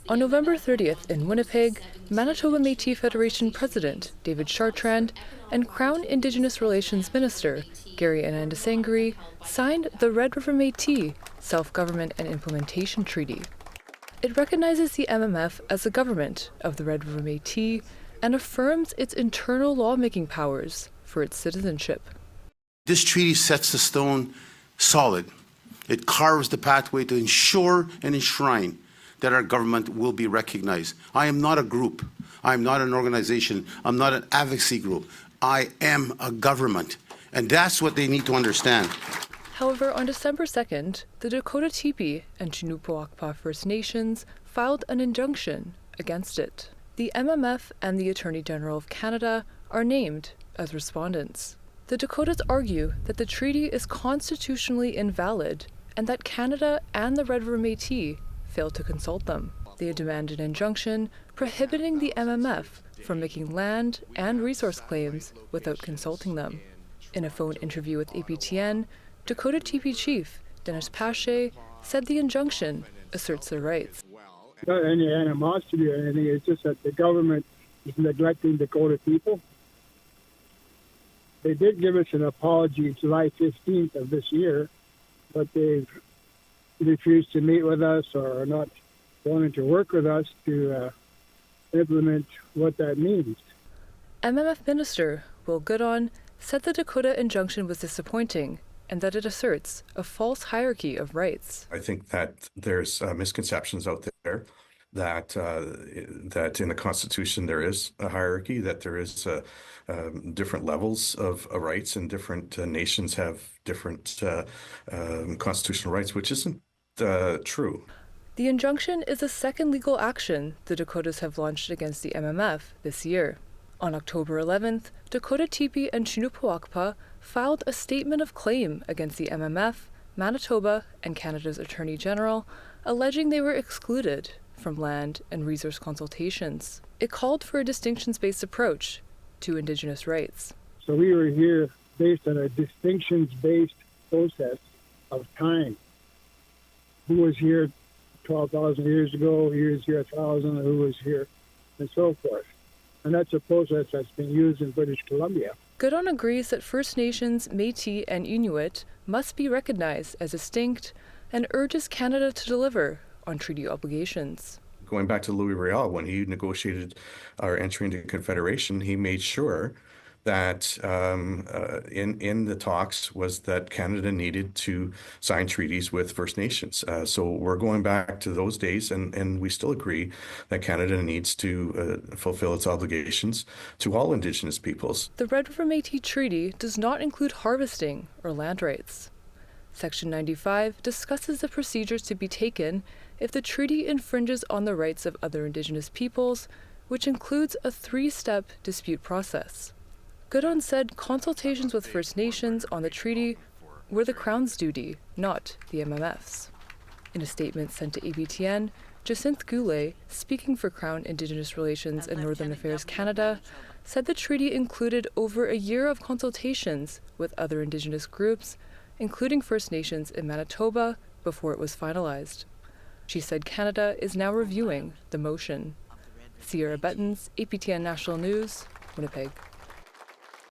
On November 30th in Winnipeg, Manitoba Métis Federation President David Chartrand and Crown Indigenous Relations Minister Gary Anandasangri signed the Red River Métis Self-Government and Implementation Treaty. It recognizes the MMF as the government of the Red River Métis and affirms its internal lawmaking powers for its citizenship. This treaty sets the stone solid. It carves the pathway to ensure and enshrine that our government will be recognized. I am not a group. I am not an organization. I'm not an advocacy group. I am a government. And that's what they need to understand. However, on December 2nd, the Dakota Teepee and Chinoopawaakpa First Nations filed an injunction against it. The MMF and the Attorney General of Canada are named as respondents. The Dakotas argue that the treaty is constitutionally invalid and that Canada and the Red River Métis failed to consult them. They demand an injunction prohibiting the MMF from making land and resource claims without consulting them. In a phone interview with APTN, Dakota Teepee Chief Dennis Pache said the injunction asserts their rights. Not any animosity or anything, it's just that the government is neglecting Dakota people. They did give us an apology July 15th of this year, but they've refused to meet with us or are not wanting to work with us to implement what that means. MMF Minister Will Goodon said the Dakota injunction was disappointing and that it asserts a false hierarchy of rights. I think that there's misconceptions out there that that in the Constitution there is a hierarchy, that there is different levels of rights, and different nations have different constitutional rights, which isn't true. The injunction is the second legal action the Dakotas have launched against the MMF this year. On October 11th, Dakota Teepee and Chinoopawaakpa filed a statement of claim against the MMF, Manitoba, and Canada's Attorney General, alleging they were excluded from land and resource consultations. It called for a distinctions-based approach to Indigenous rights. So we were here based on a distinctions-based process of time. Who was here 12,000 years ago, who was here 1,000, who was here, and so forth. And that's a process that's been used in British Columbia. Goodon agrees that First Nations, Métis, and Inuit must be recognized as distinct and urges Canada to deliver on treaty obligations. Going back to Louis Riel, when he negotiated our entry into Confederation, he made sure that in the talks was that Canada needed to sign treaties with First Nations. So we're going back to those days, and we still agree that Canada needs to fulfill its obligations to all Indigenous peoples. The Red River Métis Treaty does not include harvesting or land rights. Section 95 discusses the procedures to be taken if the treaty infringes on the rights of other Indigenous peoples, which includes a three-step dispute process. Goodon said consultations with First Nations on the treaty were the Crown's duty, not the MMF's. In a statement sent to APTN, Jacinth Goulet, speaking for Crown Indigenous Relations and Northern Affairs Canada, said the treaty included over a year of consultations with other Indigenous groups, including First Nations in Manitoba, before it was finalized. She said Canada is now reviewing the motion. Sierra Bettens, APTN National News, Winnipeg.